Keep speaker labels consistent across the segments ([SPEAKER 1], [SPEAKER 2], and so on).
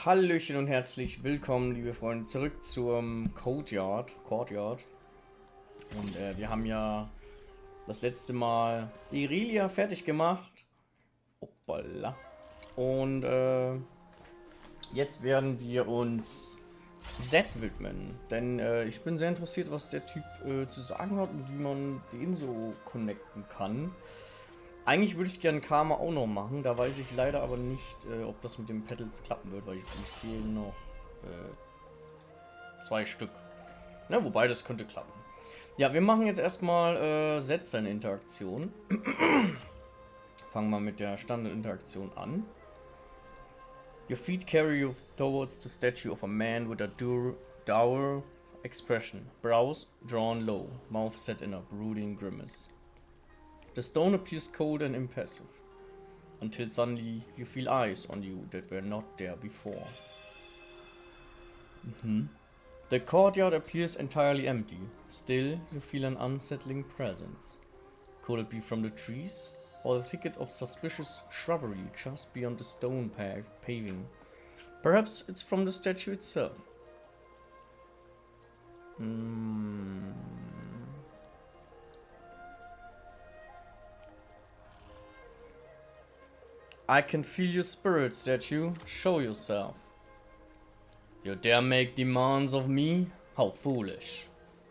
[SPEAKER 1] Hallöchen und herzlich willkommen, liebe Freunde, zurück zum Courtyard. Und wir haben ja das letzte Mal Irelia fertig gemacht. Hoppala. Und jetzt werden wir uns Z widmen. Denn ich bin sehr interessiert, was der Typ zu sagen hat und wie man den so connecten kann. Eigentlich würde ich gerne Karma auch noch machen, da weiß ich leider aber nicht, ob das mit den Petals klappen wird, weil mir fehlen noch 2 Stück. Na, wobei, das könnte klappen. Ja, wir machen jetzt erstmal Sätze in Interaktion. Fangen wir mit der Standardinteraktion an. Your feet carry you towards the statue of a man with a dour expression. Brows drawn low, mouth set in a brooding grimace. The stone appears cold and impassive, until suddenly you feel eyes on you that were not there before. The courtyard appears entirely empty. Still, you feel an unsettling presence. Could it be from the trees, or the thicket of suspicious shrubbery just beyond the stone paving? Perhaps it's from the statue itself. I can feel your spirit, statue. Show yourself. You dare make demands of me? How foolish.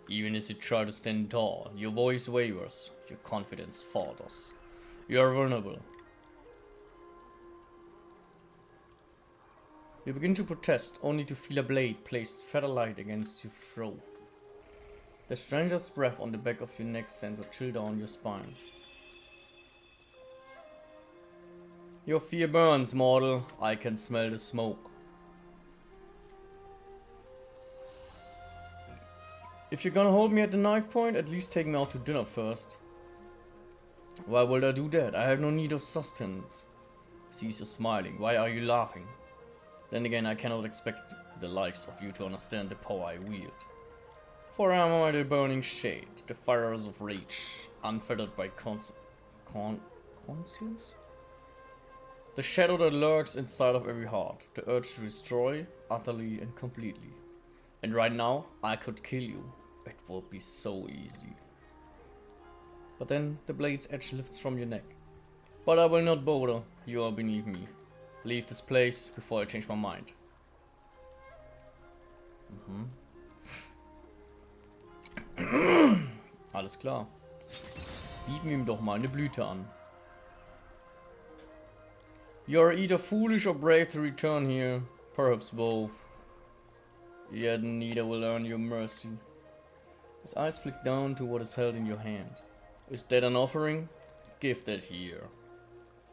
[SPEAKER 1] Even as you try to stand tall, your voice wavers, your confidence falters. You are vulnerable. You begin to protest, only to feel a blade placed feather-light against your throat. The stranger's breath on the back of your neck sends a chill down your spine. Your fear burns, mortal. I can smell the smoke. If you're gonna hold me at the knife point, at least take me out to dinner first. Why would I do that? I have no need of sustenance. Sees you smiling. Why are you laughing? Then again, I cannot expect the likes of you to understand the power I wield. For I am the burning shade, the fires of rage, unfettered by conscience? The shadow that lurks inside of every heart, the urge to destroy, utterly and completely. And right now, I could kill you. It would be so easy. But then, the blade's edge lifts from your neck. But I will not bother, you are beneath me. Leave this place before I change my mind. Alles klar. Bieten ihm doch mal eine Blüte an. You are either foolish or brave to return here, perhaps both. Yet neither will earn your mercy. His eyes flick down to what is held in your hand. Is that an offering? Give that here.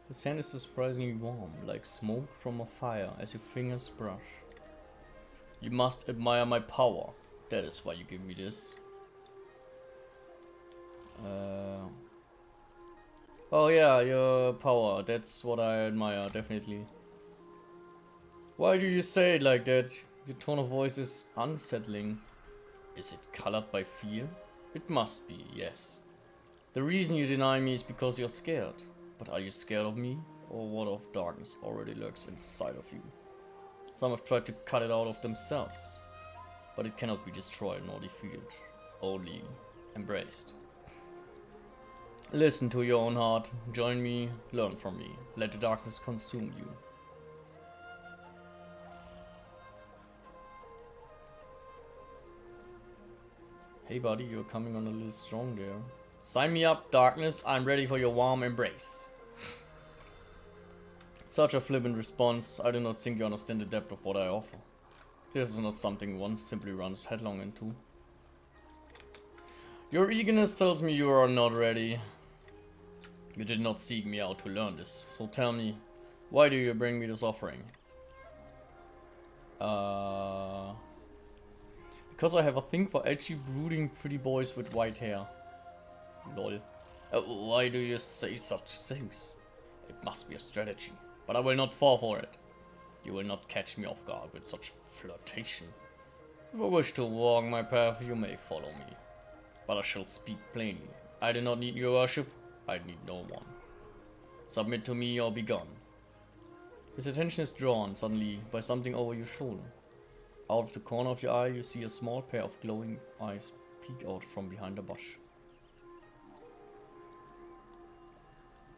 [SPEAKER 1] His hand is surprisingly warm, like smoke from a fire as your fingers brush. You must admire my power. That is why you give me this. Oh yeah, your power. That's what I admire, definitely. Why do you say it like that? Your tone of voice is unsettling. Is it colored by fear? It must be, yes. The reason you deny me is because you're scared. But are you scared of me? Or what of darkness already lurks inside of you? Some have tried to cut it out of themselves. But it cannot be destroyed nor defeated. Only embraced. Listen to your own heart. Join me. Learn from me. Let the darkness consume you. Hey buddy, you're coming on a little strong there. Sign me up, darkness. I'm ready for your warm embrace. Such a flippant response. I do not think you understand the depth of what I offer. This is not something one simply runs headlong into. Your eagerness tells me you are not ready. You did not seek me out to learn this, so tell me, why do you bring me this offering? Because I have a thing for edgy, brooding, pretty boys with white hair. Lol. Why do you say such things? It must be a strategy, but I will not fall for it. You will not catch me off guard with such flirtation. If I wish to walk my path, you may follow me. But I shall speak plainly. I do not need your worship. I need no one. Submit to me or be gone. His attention is drawn suddenly by something over your shoulder. Out of the corner of your eye, you see a small pair of glowing eyes peek out from behind a bush.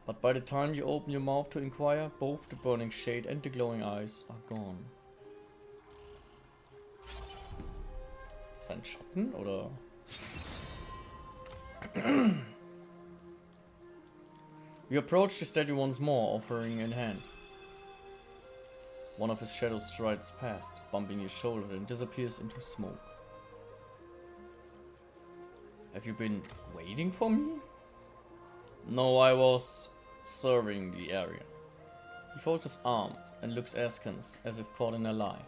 [SPEAKER 1] But by the time you open your mouth to inquire, both the burning shade and the glowing eyes are gone. Sein Schatten, oder? You approach the statue once more, offering in hand. One of his shadows strides past, bumping your shoulder and disappears into smoke. Have you been waiting for me? No, I was surveying the area. He folds his arms and looks askance, as if caught in a lie.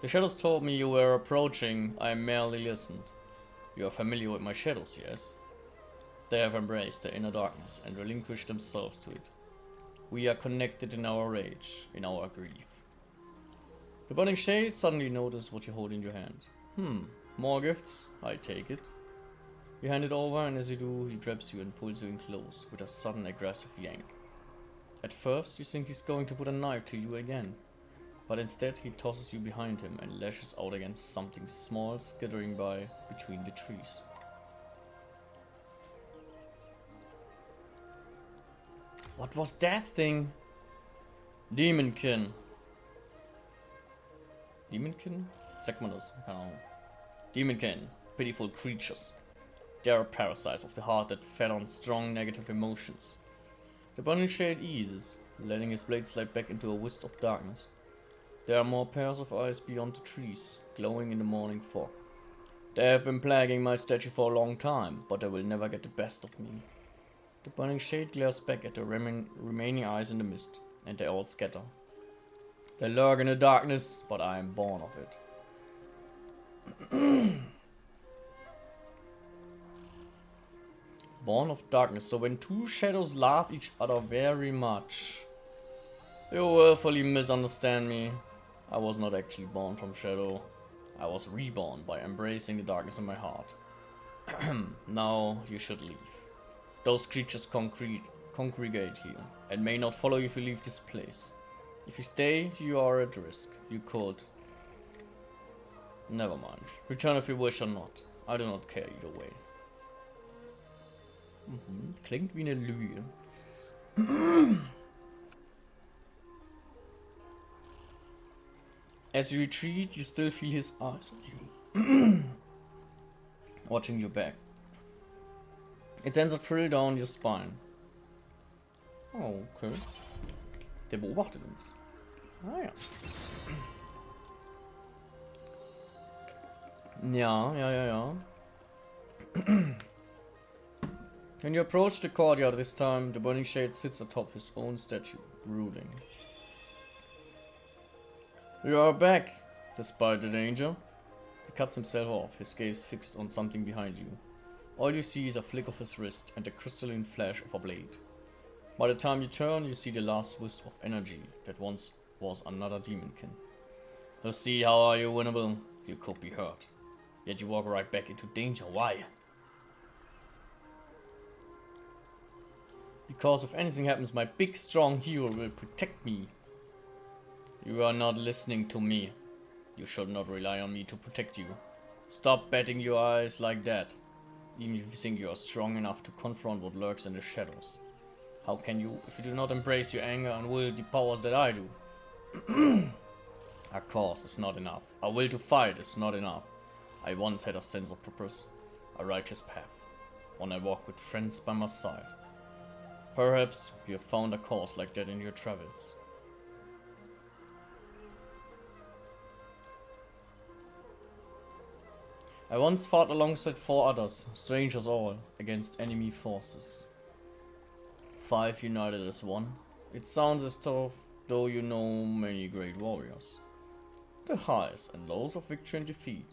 [SPEAKER 1] The shadows told me you were approaching, I merely listened. You are familiar with my shadows, yes? They have embraced the inner darkness and relinquished themselves to it. We are connected in our rage, in our grief. The burning shade suddenly notices what you hold in your hand. More gifts? I take it. You hand it over, and as you do, he grabs you and pulls you in close with a sudden aggressive yank. At first, you think he's going to put a knife to you again, but instead he tosses you behind him and lashes out against something small skittering by between the trees. What was that thing? Demonkin. Demonkin? Sagt man das? Keine Ahnung. Demonkin. Pitiful creatures. They are parasites of the heart that fed on strong negative emotions. The burning shade eases, letting his blade slide back into a wisp of darkness. There are more pairs of eyes beyond the trees, glowing in the morning fog. They have been plaguing my statue for a long time, but they will never get the best of me. The burning shade glares back at the remaining eyes in the mist, and they all scatter. They lurk in the darkness, but I am born of it. Born of darkness, so when two shadows love each other very much. You willfully misunderstand me. I was not actually born from shadow. I was reborn by embracing the darkness in my heart. Now you should leave. Those creatures congregate here, and may not follow you if you leave this place. If you stay, you are at risk. You could... Never mind. Return if you wish or not. I do not care either way. Klingt wie eine Lüge. As you retreat, you still feel his eyes on you. Watching your back. It sends a thrill down your spine. Oh, okay. Der beobachtet uns. Ah ja. Ja. When you approach the courtyard this time, the burning shade sits atop his own statue, brooding. You are back, despite the danger. He cuts himself off, his gaze fixed on something behind you. All you see is a flick of his wrist and the crystalline flash of a blade. By the time you turn, you see the last wisp of energy that once was another demonkin. You see, how are you winnable? You could be hurt. Yet you walk right back into danger. Why? Because if anything happens, my big strong hero will protect me. You are not listening to me. You should not rely on me to protect you. Stop batting your eyes like that. Even if you think you are strong enough to confront what lurks in the shadows. How can you, if you do not embrace your anger and will the powers that I do? A cause is not enough. A will to fight is not enough. I once had a sense of purpose, a righteous path, one I walked with friends by my side. Perhaps you have found a cause like that in your travels. I once fought alongside 4 others, strangers all, against enemy forces. 5 united as one. It sounds as though you know many great warriors. The highs and lows of victory and defeat.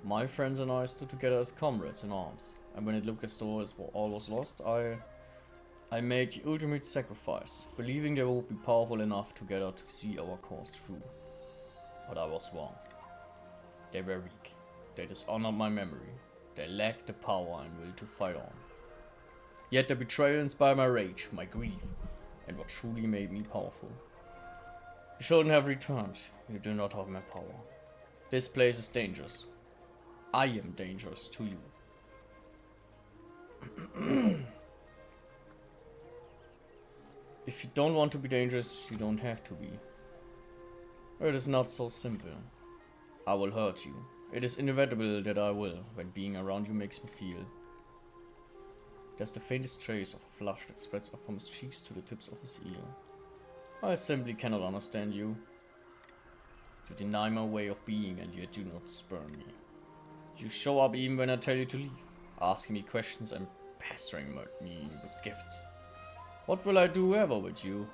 [SPEAKER 1] My friends and I stood together as comrades in arms, and when it looked as though all was lost, I made the ultimate sacrifice, believing they would be powerful enough together to see our cause through. But I was wrong. They were weak. They dishonored my memory. They lacked the power and will to fight on. Yet their betrayal inspired my rage, my grief, and what truly made me powerful. You shouldn't have returned. You do not have my power. This place is dangerous. I am dangerous to you. If you don't want to be dangerous, you don't have to be. It is not so simple. I will hurt you. It is inevitable that I will, when being around you makes me feel. There's the faintest trace of a flush that spreads up from his cheeks to the tips of his ear. I simply cannot understand you. You deny my way of being and yet do not spurn me. You show up even when I tell you to leave, asking me questions and pestering me with gifts. What will I do ever with you?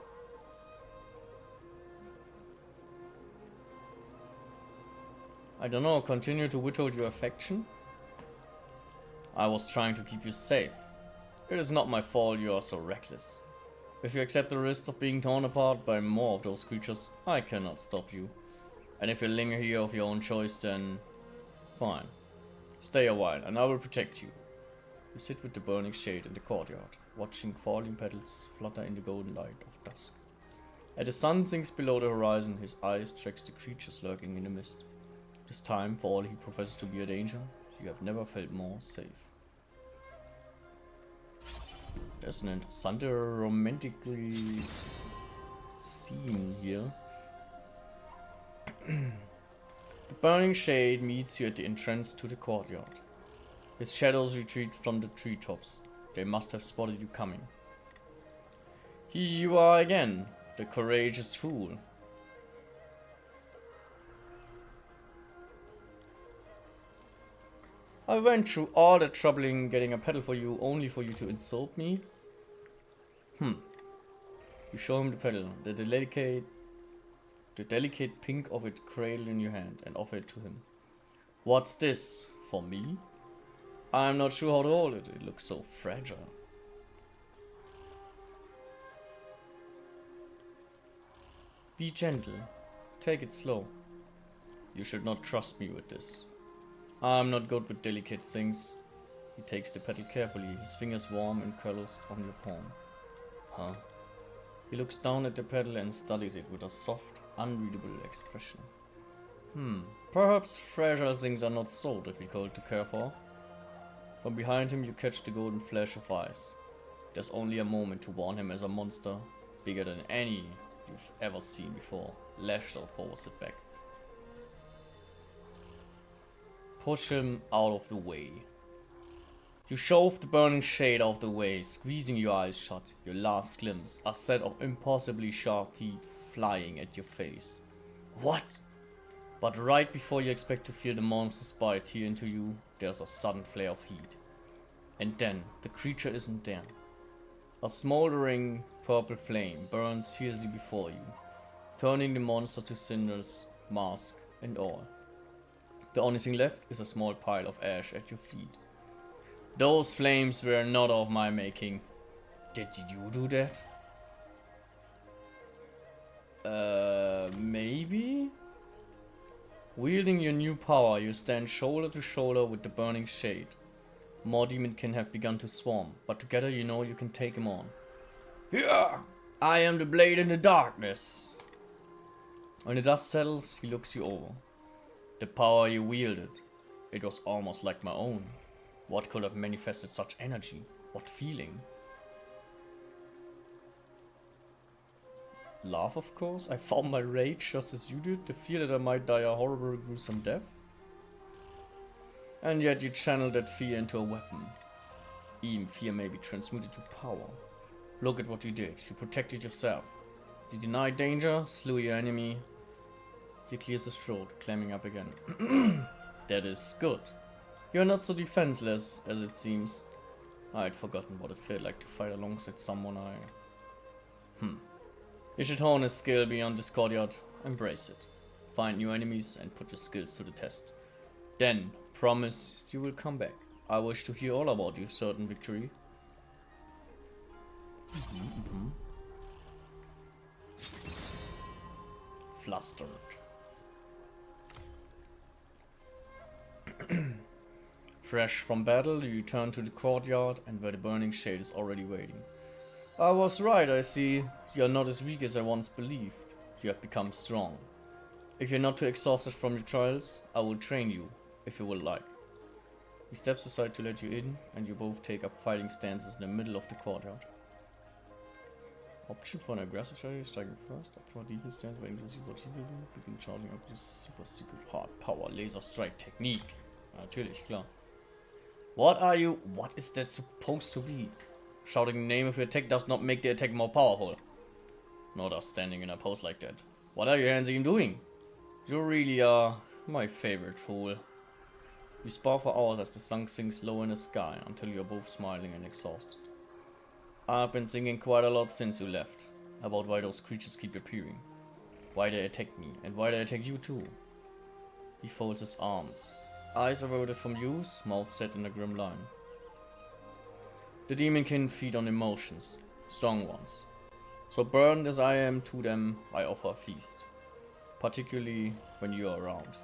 [SPEAKER 1] I don't know, continue to withhold your affection? I was trying to keep you safe. It is not my fault you are so reckless. If you accept the risk of being torn apart by more of those creatures, I cannot stop you. And if you linger here of your own choice, then fine. Stay a while and I will protect you. You sit with the burning shade in the courtyard, watching falling petals flutter in the golden light of dusk. As the sun sinks below the horizon, his eyes tracks the creatures lurking in the mist. This time, for all he professes to be a danger, you have never felt more safe. There's an interessante romantically scene here. The burning shade meets you at the entrance to the courtyard. His shadows retreat from the treetops. They must have spotted you coming. Here you are again, the courageous fool. I went through all the trouble in getting a petal for you, only for you to insult me? You show him the petal, the delicate pink of it cradled in your hand, and offer it to him. What's this? For me? I'm not sure how to hold it. It looks so fragile. Be gentle. Take it slow. You should not trust me with this. I'm not good with delicate things. He takes the petal carefully, his fingers warm and calloused on your palm. Huh? He looks down at the petal and studies it with a soft, unreadable expression. Perhaps fragile things are not so difficult to care for. From behind him you catch the golden flash of eyes. There's only a moment to warn him as a monster, bigger than any you've ever seen before, lashed out forwards it back. Push him out of the way. You shove the burning shade out of the way, squeezing your eyes shut, your last glimpse, a set of impossibly sharp teeth flying at your face. What? But right before you expect to feel the monster's bite tear into you, there's a sudden flare of heat. And then, the creature isn't there. A smoldering purple flame burns fiercely before you, turning the monster to cinders, mask and all. The only thing left is a small pile of ash at your feet. Those flames were not of my making. Did you do that? Maybe? Wielding your new power, you stand shoulder to shoulder with the burning shade. More demons can have begun to swarm, but together you know you can take them on. Here! I am the blade in the darkness! When the dust settles, he looks you over. The power you wielded, it was almost like my own. What could have manifested such energy? What feeling? Love, of course. I found my rage just as you did, the fear that I might die a horrible, gruesome death. And yet you channeled that fear into a weapon. Even fear may be transmuted to power. Look at what you did. You protected yourself. You denied danger, slew your enemy. He clears his throat, climbing up again. That is good. You're not so defenseless as it seems. I had forgotten what it felt like to fight alongside someone You should hone a skill beyond this courtyard. Embrace it. Find new enemies and put your skills to the test. Then, promise you will come back. I wish to hear all about your certain victory. Flustered. Fresh from battle, you return to the courtyard and where the burning shade is already waiting. I was right, I see. You are not as weak as I once believed. You have become strong. If you're not too exhausted from your trials, I will train you, if you would like. He steps aside to let you in, and you both take up fighting stances in the middle of the courtyard. Option for an aggressive strategy, striking first. Up for defense stance, waiting to see what he will do. Begin charging up this super secret hard power laser strike technique. Natürlich, klar. What is that supposed to be? Shouting the name of your attack does not make the attack more powerful. Nor does standing in a pose like that. What are your hands even doing? You really are my favorite fool. You spar for hours as the sun sinks low in the sky until you're both smiling and exhausted. I've been thinking quite a lot since you left about why those creatures keep appearing. Why they attack me and why they attack you too. He folds his arms. Eyes averted from use, mouth set in a grim line. The demonkin feed on emotions, strong ones. So burdened as I am to them, I offer a feast. Particularly when you are around.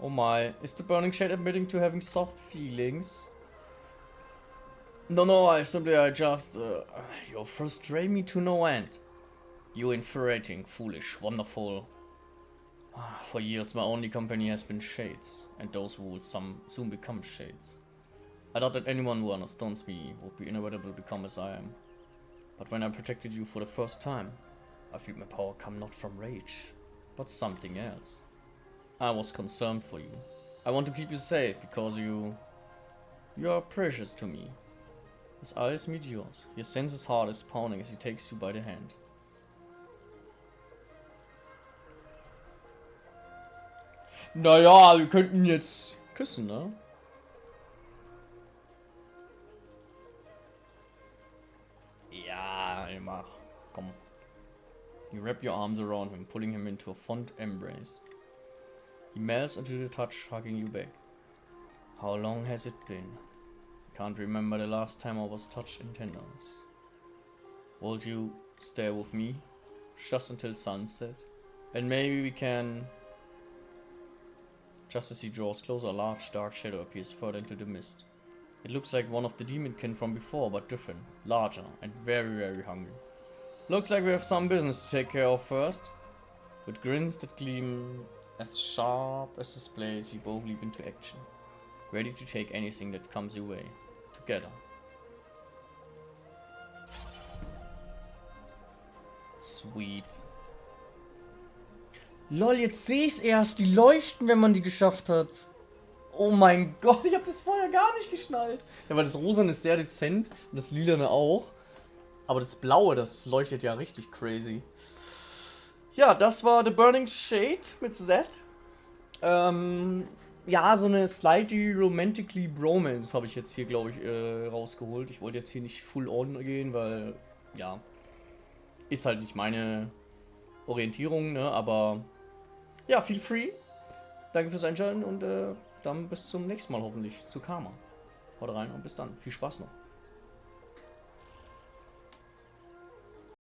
[SPEAKER 1] Oh my, is the burning shade admitting to having soft feelings? No, I just, you frustrate me to no end. You infuriating, foolish, wonderful. For years my only company has been shades, and those who will soon become shades. I thought that anyone who understands me would be inevitable to become as I am. But when I protected you for the first time, I felt my power come not from rage, but something else. I was concerned for you. I want to keep you safe because you are precious to me. His eyes meet yours. Your sense his heart is pounding as he takes you by the hand. Naja, wir könnten jetzt küssen, ne? Ja, Anima, komm. You wrap your arms around him, pulling him into a fond embrace. He melts into the touch, hugging you back. How long has it been? Can't remember the last time I was touched in tenderness. Won't you stay with me, just until sunset? And maybe we can... Just as he draws closer, a large dark shadow appears further into the mist. It looks like one of the demonkin from before, but different, larger, and very, very hungry. Looks like we have some business to take care of first. With grins that gleam as sharp as his blades, you both leap into action, ready to take anything that comes your way, together. Sweet. Lol, jetzt sehe ich's erst, die leuchten, wenn man die geschafft hat. Oh mein Gott, ich habe das vorher gar nicht geschnallt. Ja, weil das Rosane ist sehr dezent und das Lilane auch. Aber das Blaue, das leuchtet ja richtig crazy. Ja, das war The Burning Shade mit Z. Ja, so eine slightly romantically bromance habe ich jetzt hier, glaube ich, rausgeholt. Ich wollte jetzt hier nicht full on gehen, weil, ja, ist halt nicht meine Orientierung, ne, aber ja, feel free. Danke fürs Einschalten und dann bis zum nächsten Mal hoffentlich zu Karma. Haut rein und bis dann. Viel Spaß noch.